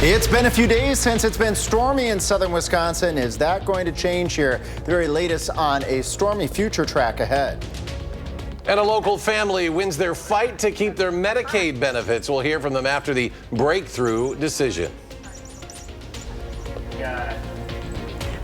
It's been a few days since it's been stormy in southern Wisconsin. Is that going to change here? The very latest on a stormy future track ahead. And a local family wins their fight to keep their Medicaid benefits. We'll hear from them after the breakthrough decision.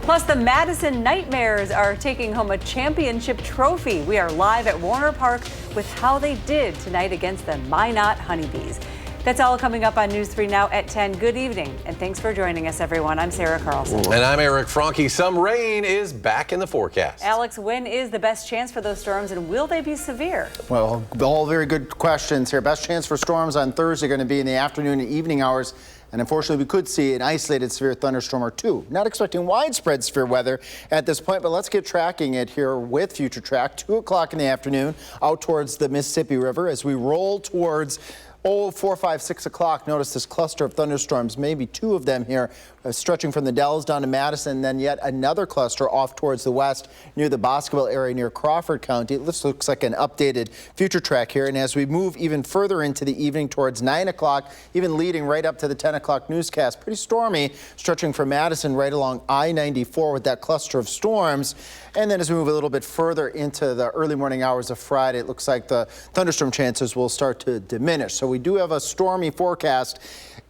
Plus, the Madison Nightmares are taking home a championship trophy. We are live at Warner Park with how they did tonight against the Minot Honeybees. That's all coming up on News 3 Now at 10. Good evening, and thanks for joining us, everyone. I'm Sarah Carlson. And I'm Eric Franke. Some rain is back in the forecast. Alex, when is the best chance for those storms, and will they be severe? Well, all very good questions here. Best chance for storms on Thursday going to be in the afternoon and evening hours. And unfortunately, we could see an isolated severe thunderstorm or two. Not expecting widespread severe weather at this point, but let's get tracking it here with Future Track. 2 o'clock in the afternoon out towards the Mississippi River as we roll towards 4, 5, 6 o'clock. Notice this cluster of thunderstorms, maybe 2 of them here, stretching from the Dells down to Madison, then yet another cluster off towards the west near the Boscoville area near Crawford County. This looks like an updated future track here. And as we move even further into the evening towards 9 o'clock, even leading right up to the 10 o'clock newscast, pretty stormy, stretching from Madison right along I-94 with that cluster of storms. And then as we move a little bit further into the early morning hours of Friday, it looks like the thunderstorm chances will start to diminish. So we do have a stormy forecast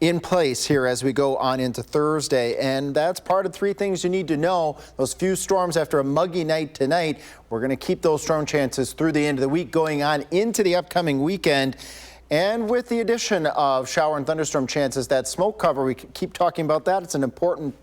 in place here as we go on into Thursday. And that's part of 3 things you need to know. Those few storms after a muggy night tonight. We're going to keep those storm chances through the end of the week going on into the upcoming weekend. And with the addition of shower and thunderstorm chances, that smoke cover, we keep talking about that. It's an important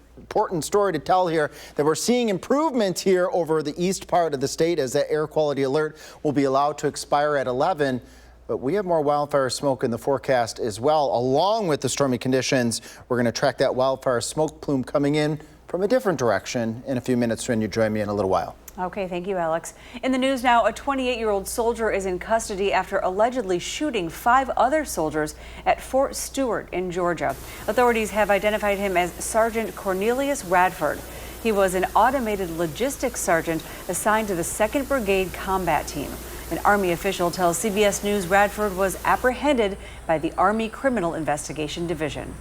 story to tell here, that we're seeing improvement here over the east part of the state as that air quality alert will be allowed to expire at 11. But we have more wildfire smoke in the forecast as well, along with the stormy conditions. We're going to track that wildfire smoke plume coming in from a different direction in a few minutes when you join me in a little while. Okay, thank you, Alex. In the news now, a 28-year-old soldier is in custody after allegedly shooting 5 other soldiers at Fort Stewart in Georgia. Authorities have identified him as Sergeant Cornelius Radford. He was an automated logistics sergeant assigned to the 2nd Brigade Combat Team. An Army official tells CBS News Radford was apprehended by the Army Criminal Investigation Division.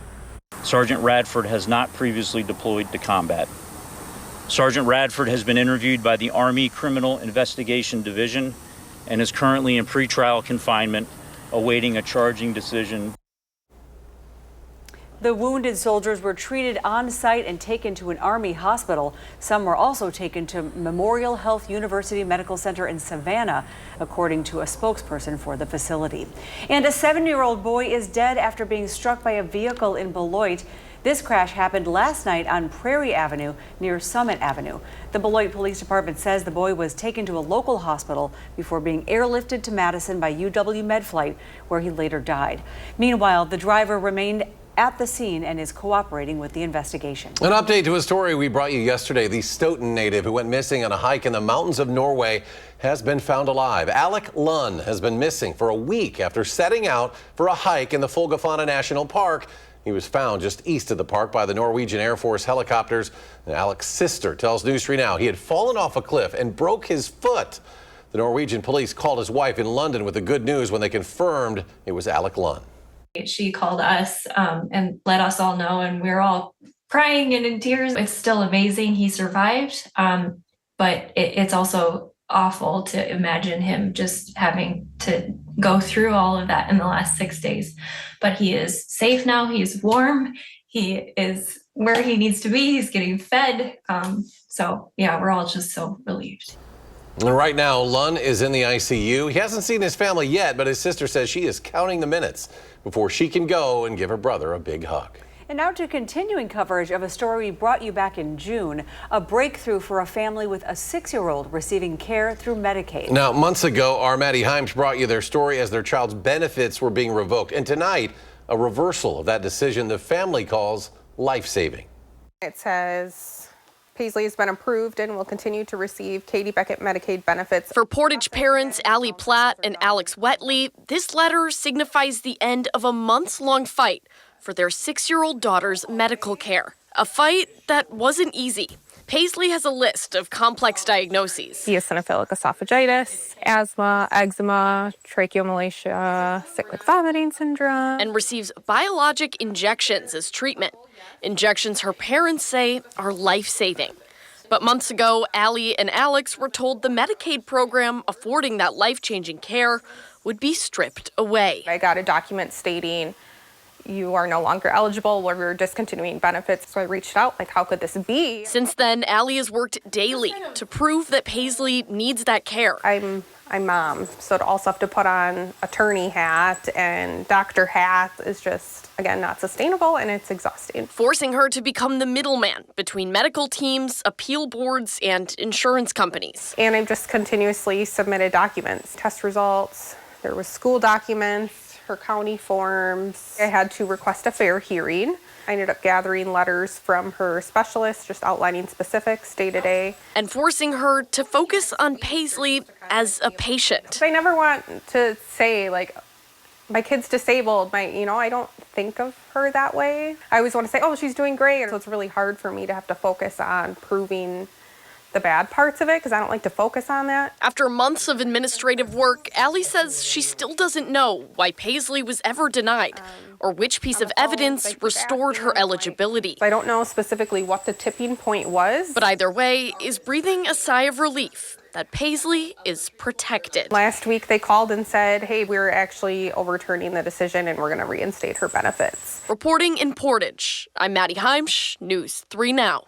Sergeant Radford has not previously deployed to combat. Sergeant Radford has been interviewed by the Army Criminal Investigation Division and is currently in pretrial confinement, awaiting a charging decision. The wounded soldiers were treated on site and taken to an Army hospital. Some were also taken to Memorial Health University Medical Center in Savannah, according to a spokesperson for the facility. And a 7-year-old boy is dead after being struck by a vehicle in Beloit. This crash happened last night on Prairie Avenue near Summit Avenue. The Beloit Police Department says the boy was taken to a local hospital before being airlifted to Madison by UW Medflight, where he later died. Meanwhile, the driver remained at the scene and is cooperating with the investigation. An update to a story we brought you yesterday. The Stoughton native who went missing on a hike in the mountains of Norway has been found alive. Alec Lund has been missing for a week after setting out for a hike in the Folgefonna National Park. He was found just east of the park by the Norwegian Air Force helicopters. And Alec's sister tells News 3 Now he had fallen off a cliff and broke his foot. The Norwegian police called his wife in London with the good news when they confirmed it was Alec Lund. She called us and let us all know, and we were all crying and in tears. It's still amazing he survived, but it's also awful to imagine him just having to go through all of that in the last 6 days. But he is safe now. He's warm. He is where he needs to be. He's getting fed. So yeah, we're all just so relieved. And right now, Lund is in the ICU. He hasn't seen his family yet, but his sister says she is counting the minutes before she can go and give her brother a big hug. And now to continuing coverage of a story we brought you back in June, a breakthrough for a family with a 6-year-old receiving care through Medicaid. Now, months ago, our Maddie Himes brought you their story as their child's benefits were being revoked. And tonight, a reversal of that decision the family calls life-saving. It says Paisley has been approved and will continue to receive Katie Beckett Medicaid benefits. For Portage parents Allie Platt and Alex Wetley, this letter signifies the end of a months-long fight for their 6-year-old daughter's medical care. A fight that wasn't easy. Paisley has a list of complex diagnoses. Eosinophilic esophagitis, asthma, eczema, tracheomalacia, cyclic vomiting syndrome. And receives biologic injections as treatment. Injections her parents say are life-saving. But months ago, Allie and Alex were told the Medicaid program affording that life-changing care would be stripped away. I got a document stating you are no longer eligible, we're discontinuing benefits. So I reached out, like, how could this be? Since then, Allie has worked daily to prove that Paisley needs that care. I'm mom, so to also have to put on attorney hat and doctor hat is just, again, not sustainable, and it's exhausting. Forcing her to become the middleman between medical teams, appeal boards, and insurance companies. And I've just continuously submitted documents, test results, there was school documents, her county forms. I had to request a fair hearing. I ended up gathering letters from her specialist, just outlining specifics day to day. And forcing her to focus on Paisley as a patient. I never want to say, like, my kid's disabled. I don't think of her that way. I always want to say, oh, she's doing great. So it's really hard for me to have to focus on proving the bad parts of it because I don't like to focus on that. After months of administrative work, Allie says she still doesn't know why Paisley was ever denied or which piece of evidence restored her eligibility. I don't know specifically what the tipping point was. But either way, is breathing a sigh of relief that Paisley is protected. Last week they called and said, hey, we're actually overturning the decision and we're going to reinstate her benefits. Reporting in Portage, I'm Maddie Heimsch, News 3 Now.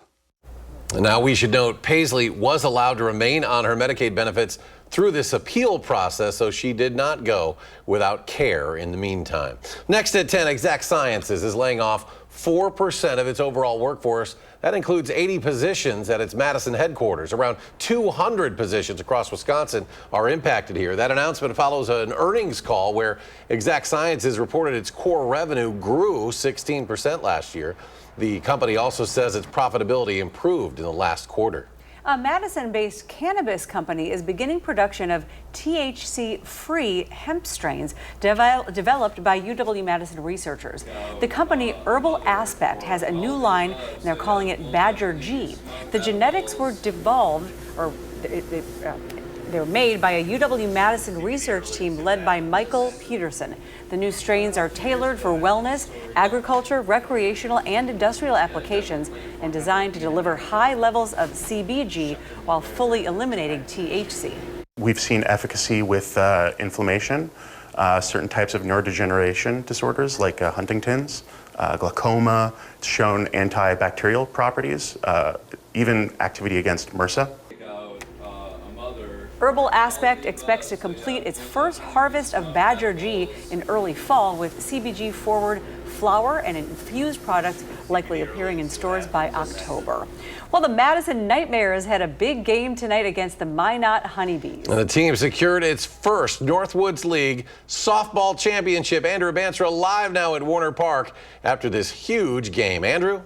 Now, we should note Paisley was allowed to remain on her Medicaid benefits through this appeal process, so she did not go without care in the meantime. Next at 10, Exact Sciences is laying off 4% of its overall workforce. That includes 80 positions at its Madison headquarters. Around 200 positions across Wisconsin are impacted here. That announcement follows an earnings call where Exact Sciences reported its core revenue grew 16% last year. The company also says its profitability improved in the last quarter. A Madison-based cannabis company is beginning production of THC-free hemp strains developed by UW-Madison researchers. The company Herbal Aspect has a new line, and they're calling it Badger G. The genetics were they were made by a UW-Madison research team led by Michael Peterson. The new strains are tailored for wellness, agriculture, recreational, and industrial applications and designed to deliver high levels of CBG while fully eliminating THC. We've seen efficacy with inflammation, certain types of neurodegeneration disorders like Huntington's, glaucoma. It's shown antibacterial properties, even activity against MRSA. Herbal Aspect expects to complete its first harvest of Badger G in early fall with CBG forward flower and infused products likely appearing in stores by October. Well, the Madison Nightmares had a big game tonight against the Minot Honeybees. And the team secured its first Northwoods League softball championship. Andrew Banstra live now at Warner Park after this huge game. Andrew?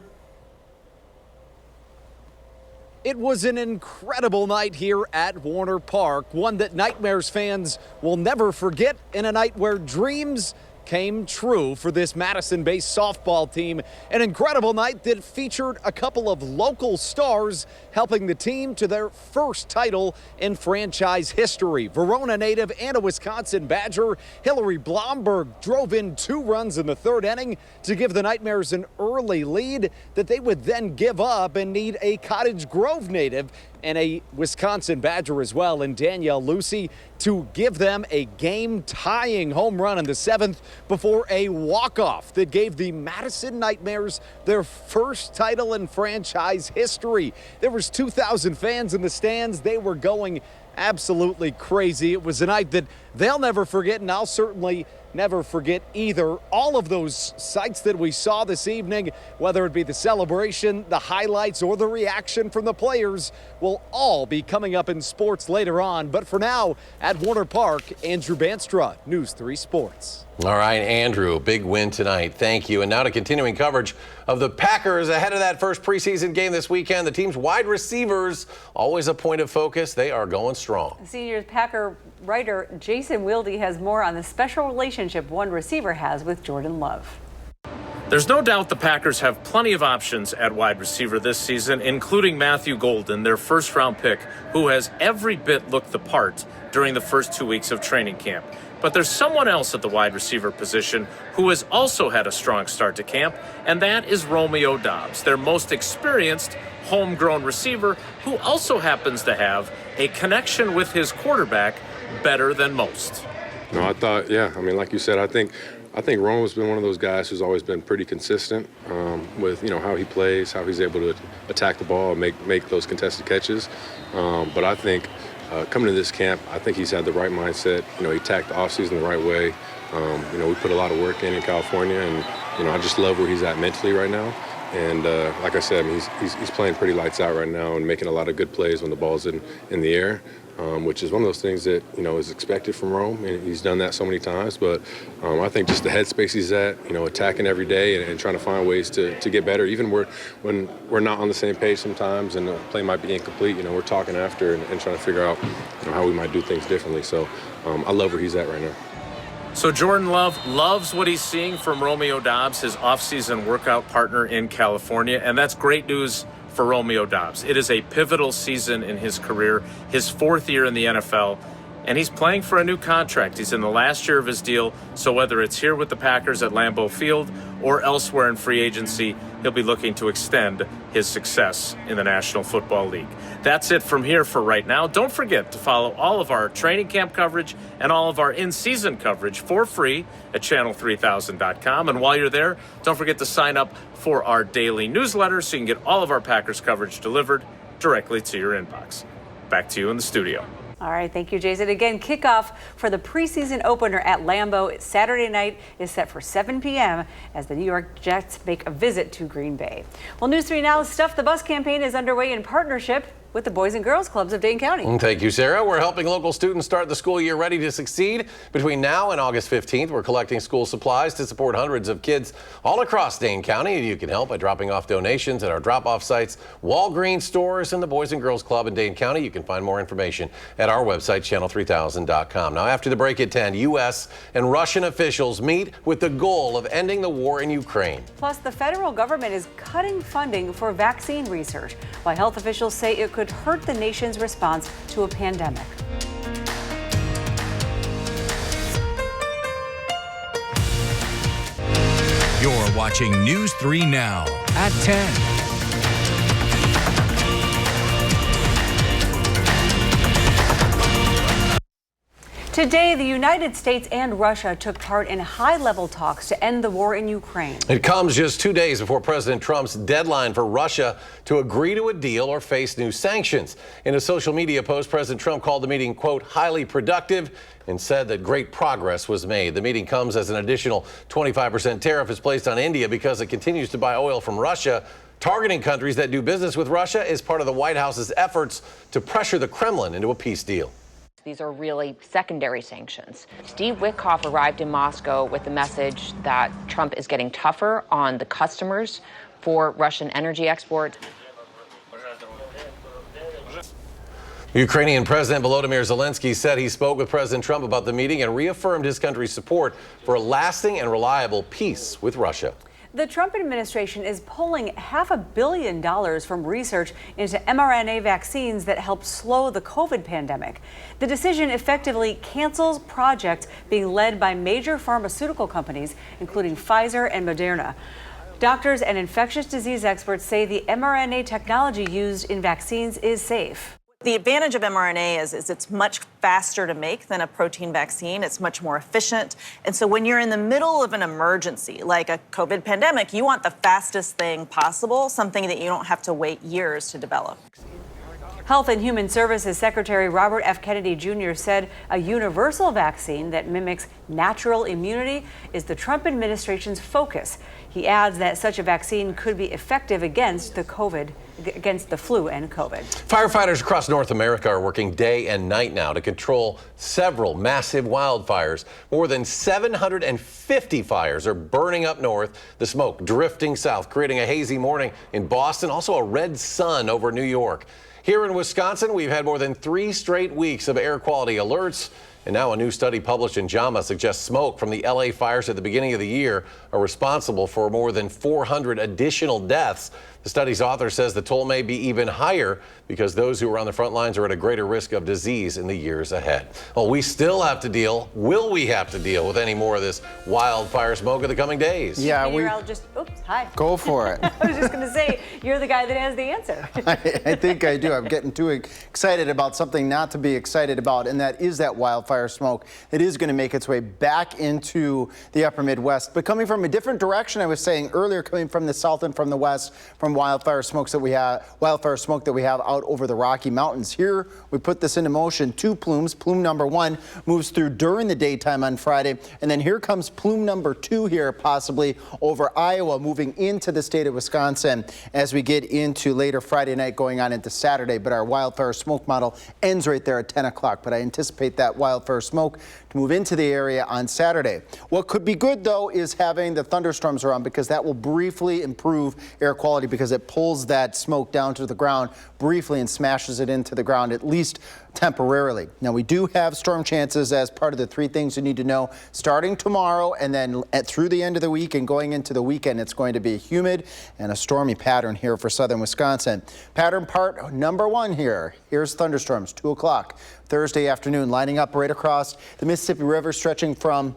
It was an incredible night here at Warner Park, one that Nightmares fans will never forget, in a night where dreams came true for this Madison-based softball team. An incredible night that featured a couple of local stars helping the team to their first title in franchise history. Verona native and a Wisconsin Badger, Hillary Blomberg drove in 2 runs in the 3rd inning to give the Nightmares an early lead that they would then give up and need a Cottage Grove native and a Wisconsin Badger as well, and Danielle Lucy, to give them a game-tying home run in the 7th before a walk-off that gave the Madison Nightmares their first title in franchise history. There was 2,000 fans in the stands. They were going absolutely crazy. It was a night that they'll never forget, and I'll certainly never forget either. All of those sights that we saw this evening, whether it be the celebration, the highlights, or the reaction from the players, will all be coming up in sports later on. But for now, at Warner Park, Andrew Banstra, News 3 Sports. All right, Andrew, big win tonight. Thank you. And now to continuing coverage of the Packers ahead of that first preseason game this weekend. The team's wide receivers, always a point of focus. They are going strong. Senior Packer writer Jason Wilde has more on the special relationship one receiver has with Jordan Love. There's no doubt the Packers have plenty of options at wide receiver this season, including Matthew Golden, their first-round pick, who has every bit looked the part during the first 2 weeks of training camp. But there's someone else at the wide receiver position who has also had a strong start to camp, and that is Romeo Doubs, their most experienced homegrown receiver, who also happens to have a connection with his quarterback better than most. No, I thought, I mean, like you said, I think Rome's been one of those guys who's always been pretty consistent with, how he plays, how he's able to attack the ball and make those contested catches. But I think coming to this camp, I think he's had the right mindset. He attacked the offseason the right way. We put a lot of work in California, and, I just love where he's at mentally right now. And like I said, I mean, he's playing pretty lights out right now and making a lot of good plays when the ball's in the air. Which is one of those things that, is expected from Rome, and he's done that so many times. But I think just the headspace he's at, attacking every day and trying to find ways to get better. Even when we're not on the same page sometimes and the play might be incomplete, we're talking after and trying to figure out how we might do things differently. So I love where he's at right now. So Jordan Love loves what he's seeing from Romeo Doubs, his offseason workout partner in California, and that's great news for Romeo Doubs. It is a pivotal season in his career, his 4th year in the NFL, and he's playing for a new contract. He's in the last year of his deal, so whether it's here with the Packers at Lambeau Field or elsewhere in free agency, he'll be looking to extend his success in the National Football League. That's it from here for right now. Don't forget to follow all of our training camp coverage and all of our in-season coverage for free at channel3000.com. And while you're there, don't forget to sign up for our daily newsletter so you can get all of our Packers coverage delivered directly to your inbox. Back to you in the studio. All right, thank you, Jason. Again, kickoff for the preseason opener at Lambeau Saturday night is set for 7 p.m. as the New York Jets make a visit to Green Bay. Well, News 3 Now's Stuff the Bus campaign is underway in partnership with the Boys and Girls Clubs of Dane County. Thank you, Sarah. We're helping local students start the school year ready to succeed. Between now and August 15th, we're collecting school supplies to support hundreds of kids all across Dane County. You can help by dropping off donations at our drop-off sites, Walgreens stores, and the Boys and Girls Club in Dane County. You can find more information at our website, channel3000.com. Now, after the break at 10, U.S. and Russian officials meet with the goal of ending the war in Ukraine. Plus, the federal government is cutting funding for vaccine research, while health officials say it could hurt the nation's response to a pandemic. You're watching News 3 Now at 10. Today, the United States and Russia took part in high-level talks to end the war in Ukraine. It comes just 2 days before President Trump's deadline for Russia to agree to a deal or face new sanctions. In a social media post, President Trump called the meeting, quote, highly productive, and said that great progress was made. The meeting comes as an additional 25% tariff is placed on India because it continues to buy oil from Russia. Targeting countries that do business with Russia is part of the White House's efforts to pressure the Kremlin into a peace deal. These are really secondary sanctions. Steve Witkoff arrived in Moscow with the message that Trump is getting tougher on the customers for Russian energy exports. Ukrainian President Volodymyr Zelensky said he spoke with President Trump about the meeting and reaffirmed his country's support for a lasting and reliable peace with Russia. The Trump administration is pulling $500 million from research into mRNA vaccines that help slow the COVID pandemic. The decision effectively cancels projects being led by major pharmaceutical companies, including Pfizer and Moderna. Doctors and infectious disease experts say the mRNA technology used in vaccines is safe. The advantage of mRNA is it's much faster to make than a protein vaccine. It's much more efficient. And so when you're in the middle of an emergency, like a COVID pandemic, you want the fastest thing possible, something that you don't have to wait years to develop. Health and Human Services Secretary Robert F. Kennedy Jr. said a universal vaccine that mimics natural immunity is the Trump administration's focus. He adds that such a vaccine could be effective against the flu and COVID. Firefighters across North America are working day and night now to control several massive wildfires. More than 750 fires are burning up north, the smoke drifting south, creating a hazy morning in Boston, also a red sun over New York. Here in Wisconsin, we've had more than 3 straight weeks of air quality alerts. And now a new study published in JAMA suggests smoke from the LA fires at the beginning of the year are responsible for more than 400 additional deaths. The study's author says the toll may be even higher because those who are on the front lines are at a greater risk of disease in the years ahead. Well, we still have to deal. Will we have to deal with any more of this wildfire smoke in the coming days? Yeah, Oops, hi. Go for it. I was just going to say, you're the guy that has the answer. I think I do. I'm getting too excited about something not to be excited about, and that is that wildfire smoke that is going to make its way back into the upper Midwest, but coming from a different direction. I was saying earlier, coming from the south and from the west, from wildfire smoke that we have out over the Rocky Mountains. Here, we put this into motion. 2 plumes. Plume number 1 moves through during the daytime on Friday, and then here comes plume number 2 here, possibly over Iowa, moving into the state of Wisconsin as we get into later Friday night, going on into Saturday. But our wildfire smoke model ends right there at 10 o'clock. But I anticipate that wildfire smoke to move into the area on Saturday. What could be good, though, is having the thunderstorms around, because that will briefly improve air quality, because it pulls that smoke down to the ground briefly and smashes it into the ground, at least temporarily. Now, we do have storm chances as part of the 3 things you need to know starting tomorrow, and then through the end of the week and going into the weekend. It's going to be a humid and a stormy pattern here for southern Wisconsin. Pattern part number 1 here. Here's thunderstorms, 2 o'clock Thursday afternoon, lining up right across the Mississippi River, stretching from,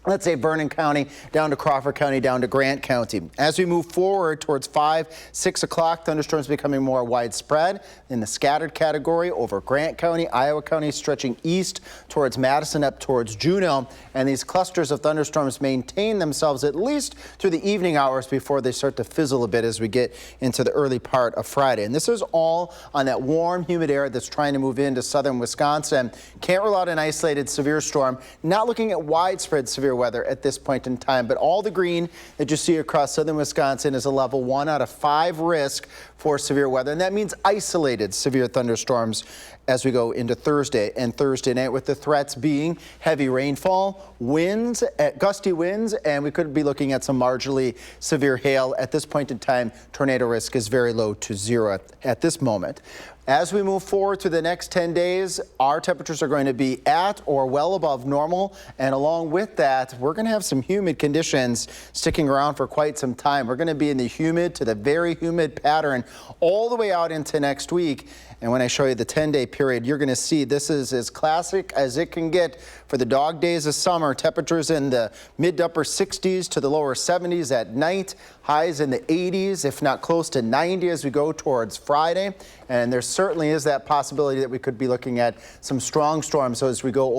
let's say, Vernon County down to Crawford County, down to Grant County. As we move forward towards 5, 6 o'clock, thunderstorms becoming more widespread in the scattered category over Grant County, Iowa County, stretching east towards Madison, up towards Juneau. And these clusters of thunderstorms maintain themselves at least through the evening hours before they start to fizzle a bit as we get into the early part of Friday. And this is all on that warm, humid air that's trying to move into southern Wisconsin. Can't rule out an isolated severe storm. Not looking at widespread severe weather at this point in time, but all the green that you see across southern Wisconsin is a level 1 out of 5 risk for severe weather, and that means isolated severe thunderstorms as we go into Thursday and Thursday night, with the threats being heavy rainfall, winds, gusty winds, and we could be looking at some marginally severe hail. At this point in time, tornado risk is very low to 0 at this moment. As we move forward to the next 10 days, our temperatures are going to be at or well above normal. And along with that, we're going to have some humid conditions sticking around for quite some time. We're going to be in the humid to the very humid pattern all the way out into next week. And when I show you the 10-day period, you're going to see this is as classic as it can get for the dog days of summer. Temperatures in the mid to upper 60s to the lower 70s at night. Highs in the 80s, if not close to 90 as we go towards Friday. And there certainly is that possibility that we could be looking at some strong storms as we go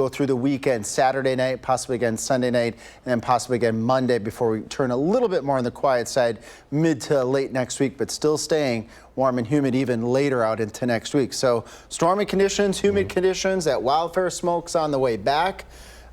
through the weekend, Saturday night, possibly again Sunday night, and then possibly again Monday before we turn a little bit more on the quiet side mid to late next week, but still staying warm and humid even later out into next week. So stormy conditions, humid conditions, that wildfire smoke's on the way back.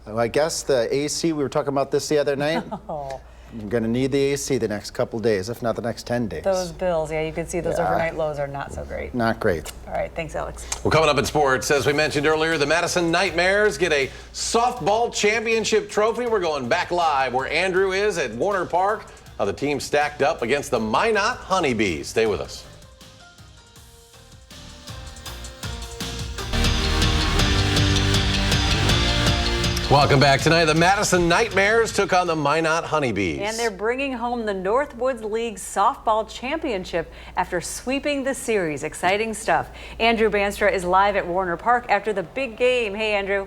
I guess the AC, we were talking about this the other night. Oh. You're going to need the AC the next couple days, if not the next 10 days. Those bills, yeah, you can see those overnight lows are not so great. Not great. All right, thanks, Alex. Well, coming up in sports, as we mentioned earlier, the Madison Nightmares get a softball championship trophy. We're going back live where Andrew is at Warner Park. How the team stacked up against the Minot Honeybees. Stay with us. Welcome back. Tonight, the Madison Nightmares took on the Minot Honeybees. And they're bringing home the Northwoods League softball championship after sweeping the series. Exciting stuff. Andrew Banstra is live at Warner Park after the big game. Hey, Andrew.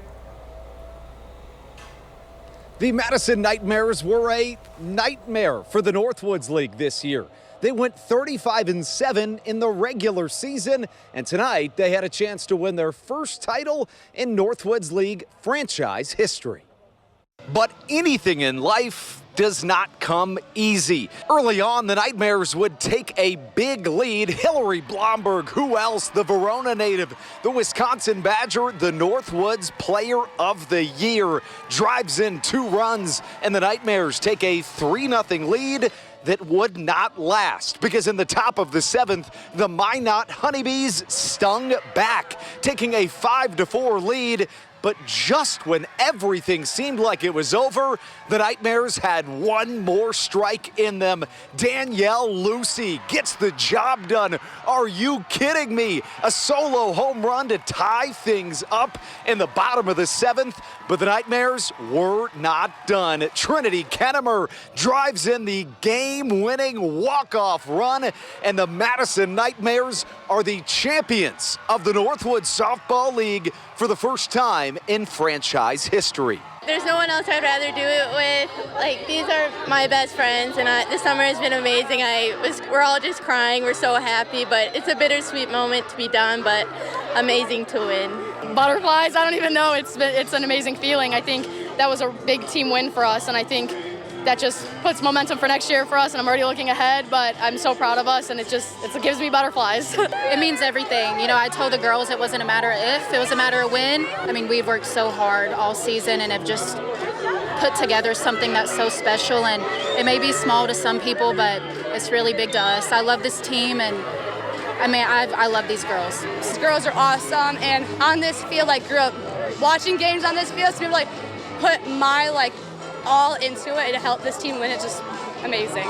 The Madison Nightmares were a nightmare for the Northwoods League this year. They went 35-7 in the regular season, and tonight they had a chance to win their first title in Northwoods League franchise history. But anything in life does not come easy. Early on, the Nightmares would take a big lead. Hillary Blomberg, who else? The Verona native, the Wisconsin Badger, the Northwoods Player of the Year, drives in 2 runs, and the Nightmares take a 3-0 lead that would not last, because in the top of the 7th, the Minot Honeybees stung back, taking a 5-4 lead. but just when everything seemed like it was over, the Nightmares had one more strike in them. Danielle Lucy gets the job done. Are you kidding me? A solo home run to tie things up in the bottom of the 7th, but the Nightmares were not done. Trinity Kennemer drives in the game-winning walk-off run, and the Madison Nightmares are the champions of the Northwood Softball League for the first time in franchise history. There's no one else I'd rather do it with. Like, these are my best friends, and this summer has been amazing. We're all just crying. We're so happy, but it's a bittersweet moment to be done, but amazing to win. Butterflies, I don't even know. It's an amazing feeling. I think that was a big team win for us, and I think that just puts momentum for next year for us, and I'm already looking ahead, but I'm so proud of us, and it gives me butterflies. It means everything. You know, I told the girls it wasn't a matter of if, it was a matter of when. I mean, we've worked so hard all season and have just put together something that's so special, and it may be small to some people, but it's really big to us. I love this team, and I mean, I love these girls. These girls are awesome, and on this field, I grew up watching games on this field, so people put my all into it to help this team win. It's just amazing.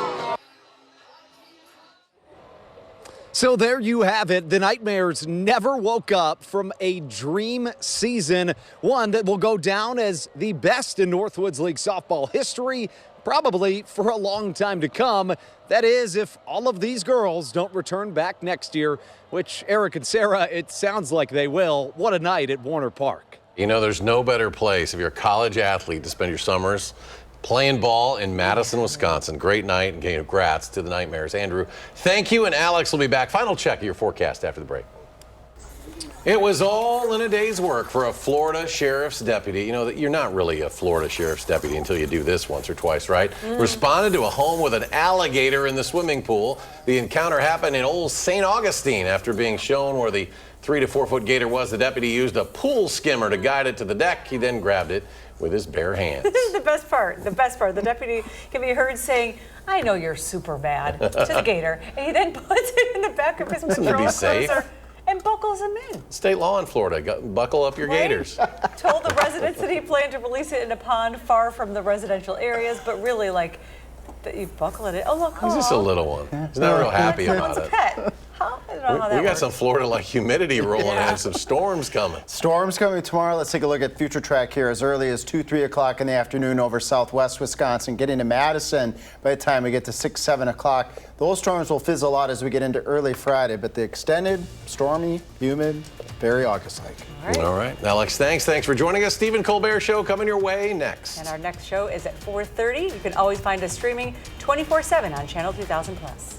So there you have it. The Nightmares never woke up from a dream season, one that will go down as the best in Northwoods League softball history, probably for a long time to come. That is, if all of these girls don't return back next year, which Eric and Sarah, it sounds like they will. What a night at Warner Park. You know, there's no better place if you're a college athlete to spend your summers playing ball in Madison, Wisconsin. Great night, and congrats to the Nightmares. Andrew, thank you, and Alex will be back. Final check of your forecast after the break. It was all in a day's work for a Florida sheriff's deputy. You know, that you're not really a Florida sheriff's deputy until you do this once or twice, right? Responded to a home with an alligator in the swimming pool. The encounter happened in Old St. Augustine. After being shown where the 3 to 4 foot gator was, the deputy used a pool skimmer to guide it to the deck. He then grabbed it with his bare hands. This is the best part. The best part. The deputy can be heard saying, "I know you're super bad," to the gator. And he then puts it in the back of his patrol cruiser and buckles him in. State law in Florida. Buckle up your gators. Told the residents that he planned to release it in a pond far from the residential areas, but really, that you buckle it in. Oh, look. He's just a little one. He's not real happy about it. It's a pet. Huh? I don't know how that We got works. some Florida humidity rolling in, some storms coming. Storms coming tomorrow. Let's take a look at future track here as early as 2, 3 o'clock in the afternoon over southwest Wisconsin, getting to Madison by the time we get to 6, 7 o'clock. Those storms will fizzle out as we get into early Friday, but the extended, stormy, humid, very August-like. All right. Alex, thanks. Thanks for joining us. Stephen Colbert Show coming your way next. And our next show is at 4:30. You can always find us streaming 24/7 on Channel 2000+.